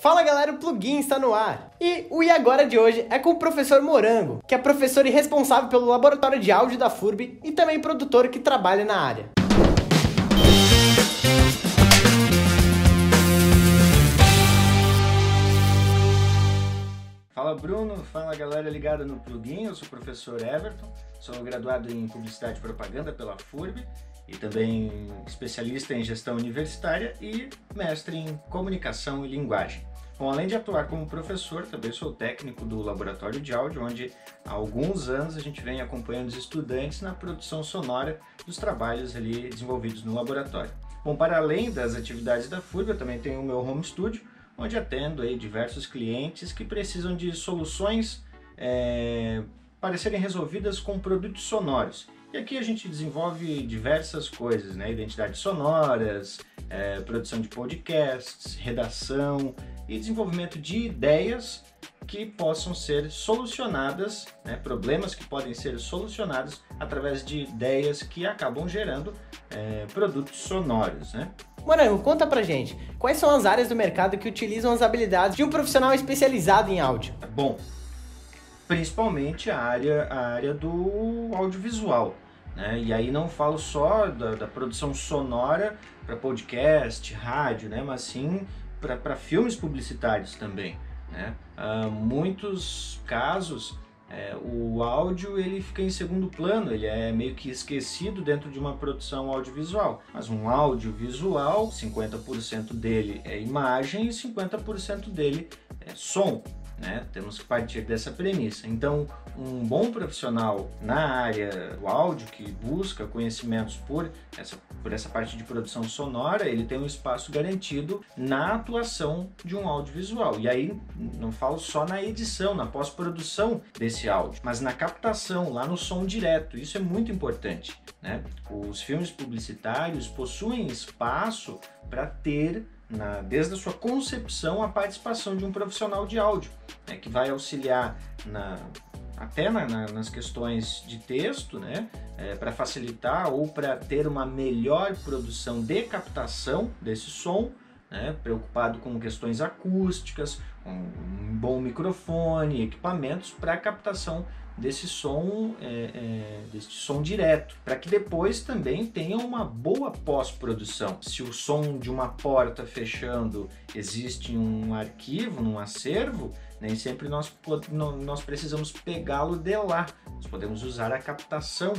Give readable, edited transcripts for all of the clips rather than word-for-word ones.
Fala galera, o Plugin está no ar. E o E Agora de hoje é com o professor Morango, que é professor e responsável pelo laboratório de áudio da FURB e também produtor que trabalha na área. Fala Bruno, fala galera ligada no Plugin, eu sou o professor Everton, sou graduado em Publicidade e Propaganda pela FURB e também especialista em Gestão Universitária e mestre em Comunicação e Linguagem. Bom, além de atuar como professor, também sou técnico do Laboratório de Áudio, onde há alguns anos a gente vem acompanhando os estudantes na produção sonora dos trabalhos ali desenvolvidos no laboratório. Bom, para além das atividades da FURB, eu também tenho o meu home studio, onde atendo aí diversos clientes que precisam de soluções para serem resolvidas com produtos sonoros. E aqui a gente desenvolve diversas coisas, né? Identidades sonoras, produção de podcasts, redação e desenvolvimento de ideias que possam ser solucionadas, né? Problemas que podem ser solucionados através de ideias que acabam gerando produtos sonoros, né? Morango, conta pra gente, quais são as áreas do mercado que utilizam as habilidades de um profissional especializado em áudio? Bom, principalmente a área do audiovisual, né? E aí não falo só da produção sonora para podcast, rádio, né? Mas sim para filmes publicitários também, né? Muitos casos o áudio ele fica em segundo plano, ele é meio que esquecido dentro de uma produção audiovisual. Mas um audiovisual, 50% dele é imagem e 50% dele é som, né? Temos que partir dessa premissa. Então, um bom profissional na área do áudio que busca conhecimentos por essa parte de produção sonora, ele tem um espaço garantido na atuação de um audiovisual. E aí, não falo só na edição, na pós-produção desse áudio, mas na captação, lá no som direto. Isso é muito importante, né? Os filmes publicitários possuem espaço para ter desde a sua concepção a participação de um profissional de áudio, né, que vai auxiliar até nas questões de texto, né, para facilitar ou para ter uma melhor produção de captação desse som, né, preocupado com questões acústicas, com um bom microfone, equipamentos para captação desse som direto, para que depois também tenha uma boa pós-produção. Se o som de uma porta fechando existe em um arquivo, num acervo, nem sempre nós precisamos pegá-lo de lá. Nós podemos usar a captação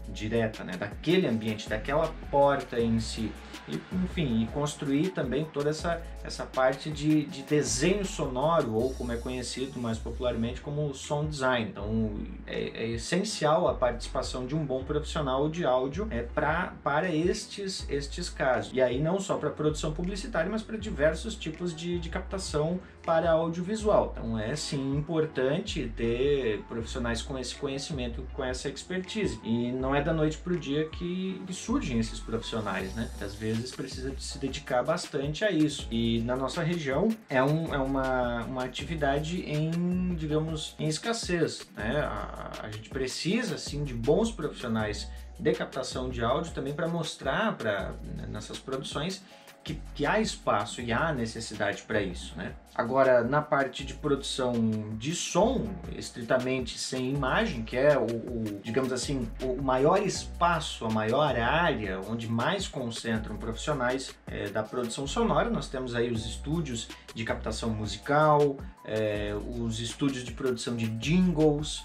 direta, né, daquele ambiente, daquela porta em si. E, enfim, e construir também toda essa parte de desenho sonoro, ou como é conhecido mais popularmente como sound design. Então é essencial a participação de um bom profissional de áudio para estes casos. E aí não só para produção publicitária, mas para diversos tipos de captação para audiovisual. Então é sim importante ter profissionais com esse conhecimento, com essa expertise. E não é da noite para o dia que surgem esses profissionais, né? Às vezes precisa se dedicar bastante a isso. E na nossa região é uma atividade digamos, em escassez, né? A gente precisa sim de bons profissionais de captação de áudio também para mostrar nessas produções que há espaço e há necessidade para isso, né? Agora, na parte de produção de som, estritamente sem imagem, que é digamos assim, o maior espaço, a maior área onde mais concentram profissionais da produção sonora, nós temos aí os estúdios de captação musical, os estúdios de produção de jingles,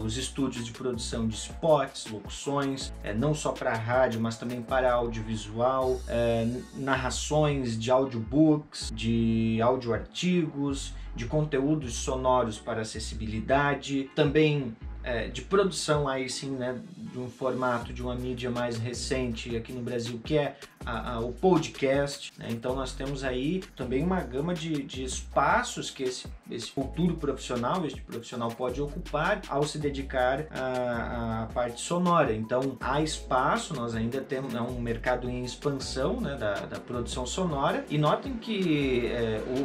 os estúdios de produção de spots, locuções, não só para rádio, mas também para audiovisual, narrações de audiobooks, de audioartigos, de conteúdos sonoros para acessibilidade, também de produção aí sim, né, de um formato, de uma mídia mais recente aqui no Brasil, que é o podcast, né? Então nós temos aí também uma gama de espaços que esse futuro profissional, este profissional pode ocupar ao se dedicar à parte sonora. Então há espaço, nós ainda temos um mercado em expansão, né, da produção sonora, e notem que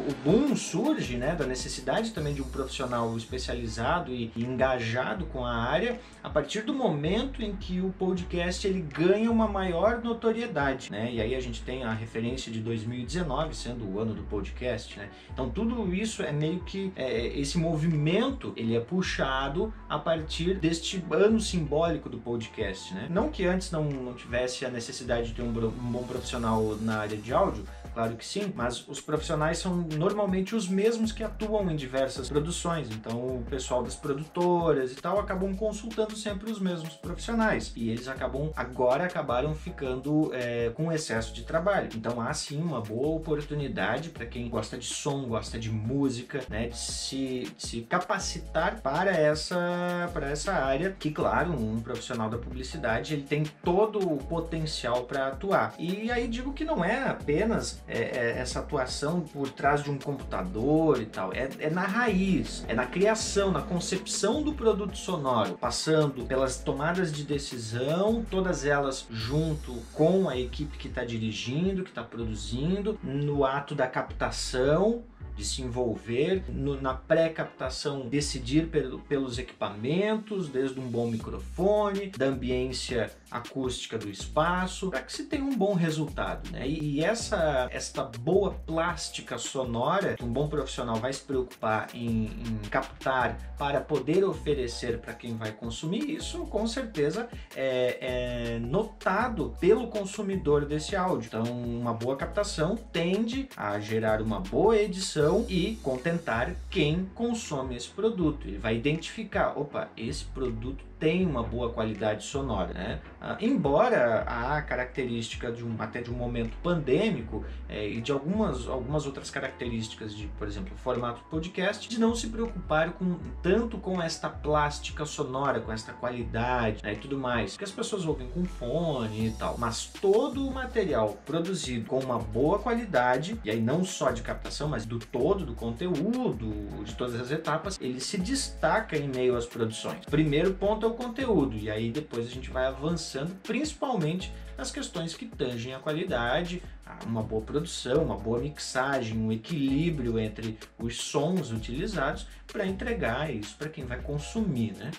o boom surge, né, da necessidade também de um profissional especializado e engajado com a área a partir do momento em que o podcast ele ganha uma maior notoriedade, né? E aí a gente tem a referência de 2019 sendo o ano do podcast, né? Então tudo isso é meio que esse movimento ele é puxado a partir deste ano simbólico do podcast, né? Não que antes não tivesse a necessidade de ter um bom profissional na área de áudio, claro que sim, mas os profissionais são normalmente os mesmos que atuam em diversas produções, então o pessoal das produtoras e tal acabam consultando sempre os mesmos profissionais e eles acabaram ficando com excesso de trabalho. Então há sim uma boa oportunidade para quem gosta de som, gosta de música, né, de se capacitar para essa área, que claro, um profissional da publicidade ele tem todo o potencial para atuar. E aí digo que não é apenas essa atuação por trás de um computador e tal, é na raiz, é na criação, na concepção do produto sonoro, passando pelas tomadas de decisão, todas elas junto com a equipe que está dirigindo, que está produzindo, no ato da captação, de se envolver, na pré-captação decidir pelos equipamentos, desde um bom microfone, da ambiência acústica do espaço, para que se tenha um bom resultado, né? E esta boa plástica sonora que um bom profissional vai se preocupar em captar para poder oferecer para quem vai consumir, isso com certeza é notado pelo consumidor desse áudio. Então uma boa captação tende a gerar uma boa edição e contentar quem consome esse produto. Ele vai identificar, opa, esse produto tem uma boa qualidade sonora, né? Embora a característica até de um momento pandêmico e de algumas outras características de, por exemplo, o formato podcast, de não se preocupar tanto com esta plástica sonora, com esta qualidade, né, e tudo mais, que as pessoas ouvem com fone e tal, mas todo o material produzido com uma boa qualidade, e aí não só de captação, mas do todo, do conteúdo, de todas as etapas, ele se destaca em meio às produções. Primeiro ponto é o conteúdo, e aí depois a gente vai avançando principalmente nas questões que tangem a qualidade, uma boa produção, uma boa mixagem, um equilíbrio entre os sons utilizados para entregar isso para quem vai consumir, né?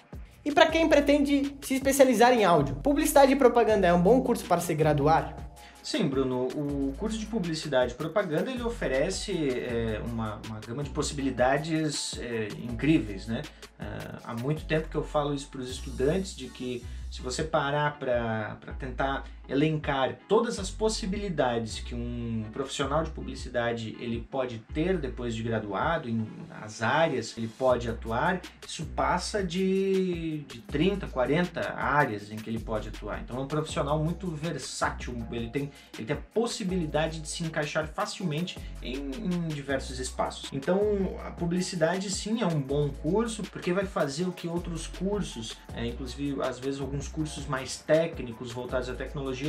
E para quem pretende se especializar em áudio, publicidade e propaganda é um bom curso para se graduar? Sim, Bruno, o curso de Publicidade e Propaganda ele oferece uma gama de possibilidades incríveis, né? Há muito tempo que eu falo isso para os estudantes, de que se você parar para tentar elencar todas as possibilidades que um profissional de publicidade ele pode ter depois de graduado, as áreas que ele pode atuar, isso passa de 30, 40 áreas em que ele pode atuar. Então é um profissional muito versátil, ele tem a possibilidade de se encaixar facilmente em diversos espaços. Então a publicidade sim é um bom curso, porque vai fazer o que outros cursos, inclusive às vezes alguns cursos mais técnicos voltados à tecnologia,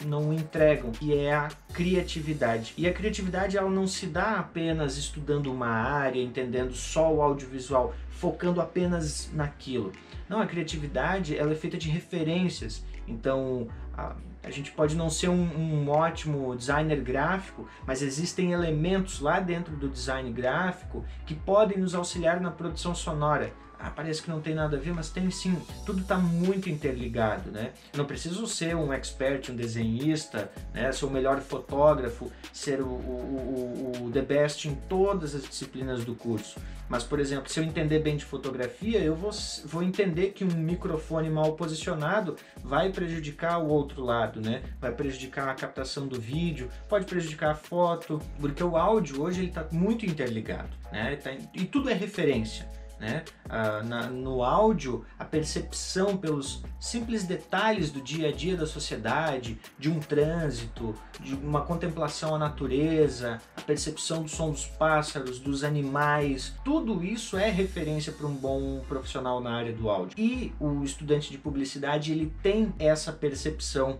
não entregam, que é a criatividade. E a criatividade ela não se dá apenas estudando uma área, entendendo só o audiovisual, focando apenas naquilo. Não, a criatividade ela é feita de referências. Então a gente pode não ser um ótimo designer gráfico, mas existem elementos lá dentro do design gráfico que podem nos auxiliar na produção sonora. Parece que não tem nada a ver, mas tem sim. Tudo está muito interligado, né? Eu não preciso ser um expert, um desenhista, né? Ser o melhor fotógrafo, ser o the best em todas as disciplinas do curso. Mas, por exemplo, se eu entender bem de fotografia, eu vou entender que um microfone mal posicionado vai prejudicar o outro lado, né? Vai prejudicar a captação do vídeo, pode prejudicar a foto, porque o áudio hoje ele está muito interligado, né? E tudo é referência. Né? No áudio, a percepção pelos simples detalhes do dia a dia da sociedade, de um trânsito, de uma contemplação à natureza, a percepção do som dos pássaros, dos animais, tudo isso é referência para um bom profissional na área do áudio. E o estudante de publicidade, ele tem essa percepção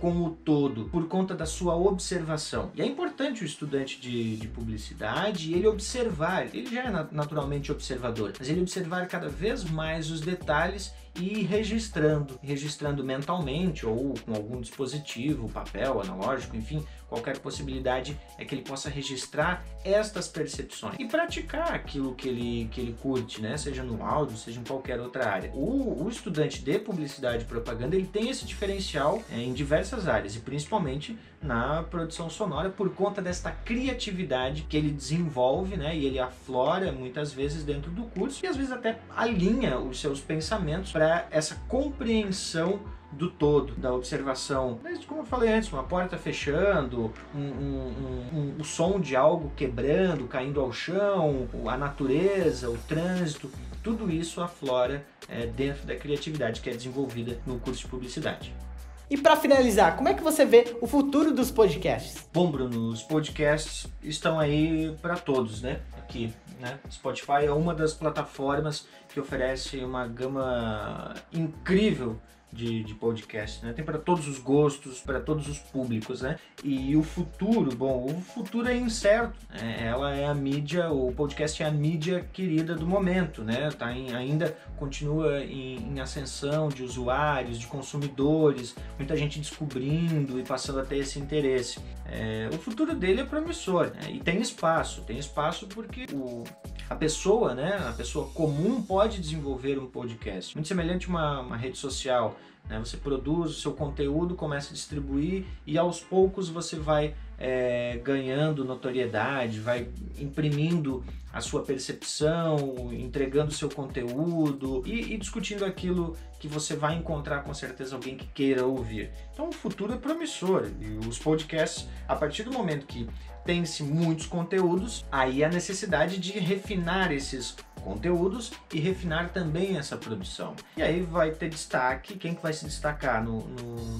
com o todo, por conta da sua observação. E é importante o estudante de publicidade, ele observar, ele já é naturalmente observador, mas ele observar cada vez mais os detalhes e ir registrando mentalmente ou com algum dispositivo, papel, analógico, enfim, qualquer possibilidade é que ele possa registrar estas percepções e praticar aquilo que ele curte, né? Seja no áudio, seja em qualquer outra área. O estudante de publicidade e propaganda, ele tem esse diferencial em diversas áreas e principalmente na produção sonora por conta desta criatividade que ele desenvolve, né? E ele aflora muitas vezes dentro do curso e às vezes até alinha os seus pensamentos para essa compreensão do todo, da observação. Mas, como eu falei antes, uma porta fechando, o som de algo quebrando, caindo ao chão, a natureza, o trânsito, tudo isso aflora dentro da criatividade que é desenvolvida no curso de publicidade. E para finalizar, como é que você vê o futuro dos podcasts? Bom, Bruno, os podcasts estão aí para todos, né? Aqui, né? Spotify é uma das plataformas que oferece uma gama incrível de podcast, né? Tem para todos os gostos, para todos os públicos, né? E o futuro, bom, o futuro é incerto, né? Ela é a mídia, o podcast é a mídia querida do momento, né? Ainda continua em ascensão de usuários, de consumidores, muita gente descobrindo e passando a ter esse interesse. O futuro dele é promissor, né? E tem espaço porque a pessoa, né? A pessoa comum pode desenvolver um podcast, muito semelhante a uma rede social. Você produz o seu conteúdo, começa a distribuir e aos poucos você vai ganhando notoriedade, vai imprimindo a sua percepção, entregando o seu conteúdo e discutindo aquilo que você vai encontrar com certeza alguém que queira ouvir. Então o futuro é promissor e os podcasts, a partir do momento que tem-se muitos conteúdos, aí há necessidade de refinar esses conteúdos e refinar também essa produção. E aí vai ter destaque, quem que vai se destacar no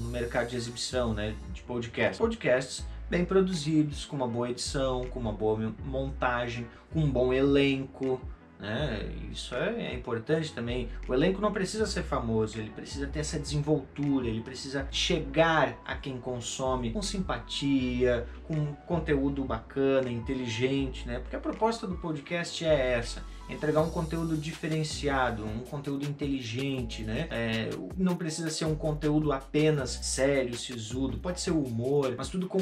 mercado de exibição, né, de podcasts? Podcasts bem produzidos, com uma boa edição, com uma boa montagem, com um bom elenco, né? Isso é importante também. O elenco não precisa ser famoso, ele precisa ter essa desenvoltura, ele precisa chegar a quem consome com simpatia, com conteúdo bacana, inteligente, né? Porque a proposta do podcast é essa: entregar um conteúdo diferenciado, um conteúdo inteligente, né? Não precisa ser um conteúdo apenas sério, sisudo, pode ser humor, mas tudo com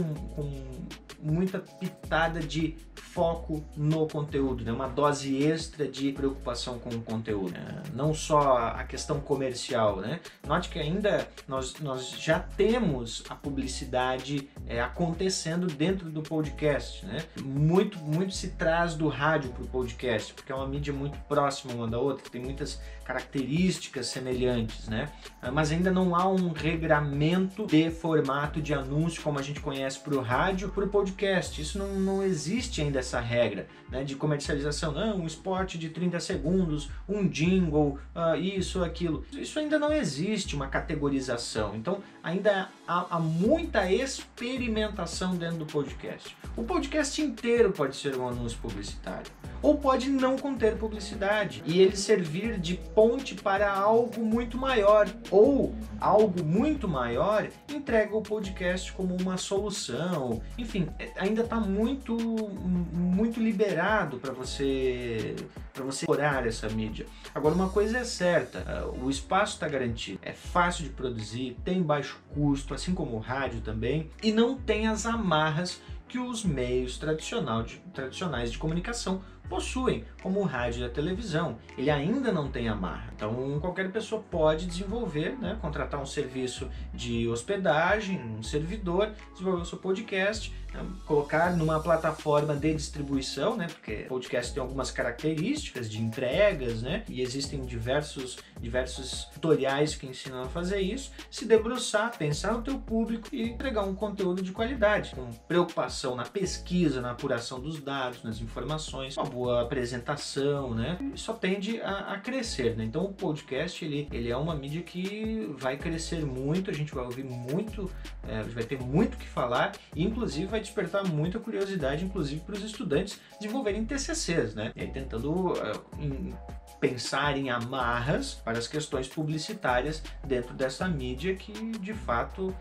muita pitada de foco no conteúdo, né? Uma dose extra de preocupação com o conteúdo, não só a questão comercial, né? Note que ainda nós já temos a publicidade acontecendo dentro do podcast, né? Muito se traz do rádio para o podcast, porque é uma mídia muito próxima uma da outra, que tem muitas características semelhantes, né? Mas ainda não há um regramento de formato de anúncio como a gente conhece para o rádio, para o podcast. Isso não existe ainda essa regra, né, de comercialização. Não, um spot de 30 segundos, um jingle, isso, aquilo. Isso ainda não existe uma categorização. Então ainda há muita experimentação dentro do podcast. O podcast inteiro pode ser um anúncio publicitário, ou pode não conter publicidade e ele servir de ponte para algo muito maior, ou algo muito maior entrega o podcast como uma solução. Enfim, ainda está muito liberado para você explorar essa mídia. Agora, uma coisa é certa, o espaço está garantido, é fácil de produzir, tem baixo custo, assim como o rádio também, e não tem as amarras que os meios tradicionais de comunicação possuem, como o rádio e a televisão. Ele ainda não tem amarra. Então qualquer pessoa pode desenvolver, né, contratar um serviço de hospedagem, um servidor, desenvolver o seu podcast, colocar numa plataforma de distribuição, né, porque o podcast tem algumas características de entregas, né, e existem diversos tutoriais que ensinam a fazer isso, se debruçar, pensar no teu público e entregar um conteúdo de qualidade, com preocupação na pesquisa, na apuração dos dados, nas informações, uma boa apresentação, né, e só tende a crescer, né. Então o podcast ele é uma mídia que vai crescer muito, a gente vai ouvir muito, a gente vai ter muito o que falar e inclusive vai despertar muita curiosidade, inclusive para os estudantes desenvolverem TCCs, né, e aí tentando pensar em amarras para as questões publicitárias dentro dessa mídia que de fato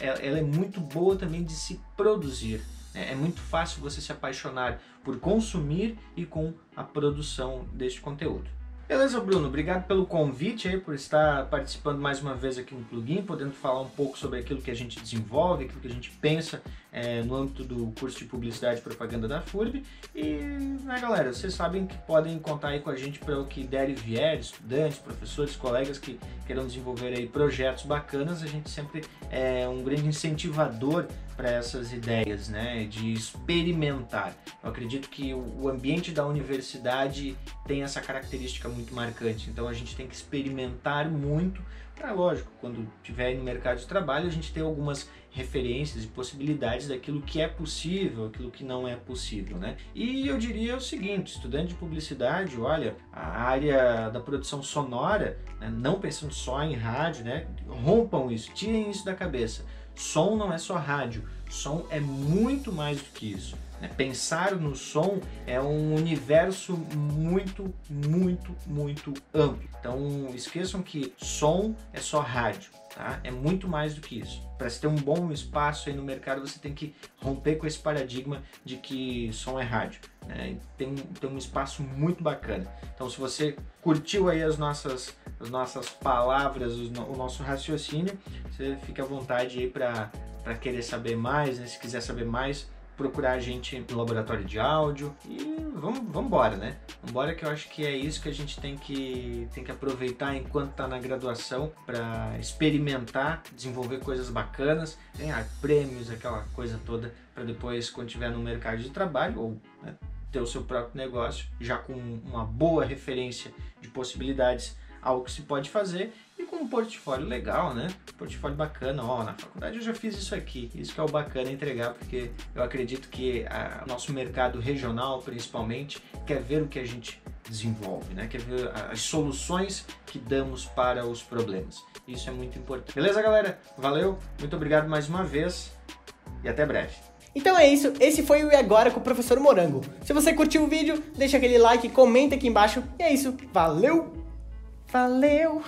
ela é muito boa também de se produzir. É muito fácil você se apaixonar por consumir e com a produção deste conteúdo. Beleza, Bruno, obrigado pelo convite aí, por estar participando mais uma vez aqui no Plugin, podendo falar um pouco sobre aquilo que a gente desenvolve, aquilo que a gente pensa no âmbito do curso de Publicidade e Propaganda da FURB. E, né, galera, vocês sabem que podem contar aí com a gente para o que der e vier, estudantes, professores, colegas que queiram desenvolver aí projetos bacanas. A gente sempre é um grande incentivador para essas ideias, né, de experimentar. Eu acredito que o ambiente da universidade tem essa característica muito marcante, então a gente tem que experimentar muito para, lógico, quando estiver no mercado de trabalho, a gente tem algumas referências e possibilidades daquilo que é possível, aquilo que não é possível, né? E eu diria o seguinte, estudante de publicidade, olha, a área da produção sonora, né, não pensando só em rádio, né, rompam isso, tirem isso da cabeça. Som não é só rádio, som é muito mais do que isso. Pensar no som é um universo muito, muito, muito amplo. Então esqueçam que som é só rádio, tá? É muito mais do que isso. Para se ter um bom espaço aí no mercado, você tem que romper com esse paradigma de que som é rádio, né? Tem um espaço muito bacana. Então, se você curtiu aí as nossas palavras, o nosso raciocínio, você fica à vontade aí para querer saber mais, né? Se quiser saber mais, procurar a gente no laboratório de áudio e vamos embora, né? Vambora, que eu acho que é isso que a gente tem que aproveitar enquanto está na graduação para experimentar, desenvolver coisas bacanas, ganhar prêmios, aquela coisa toda, para depois, quando estiver no mercado de trabalho ou, né, ter o seu próprio negócio, já com uma boa referência de possibilidades, algo que se pode fazer e com um portfólio legal, né? Portfólio bacana, ó, na faculdade eu já fiz isso aqui. Isso que é o bacana entregar, porque eu acredito que o nosso mercado regional, principalmente, quer ver o que a gente desenvolve, né? Quer ver as soluções que damos para os problemas. Isso é muito importante. Beleza, galera? Valeu, muito obrigado mais uma vez e até breve. Então é isso, esse foi o E Agora com o Professor Morango. Se você curtiu o vídeo, deixa aquele like, comenta aqui embaixo. E é isso, valeu! Valeu!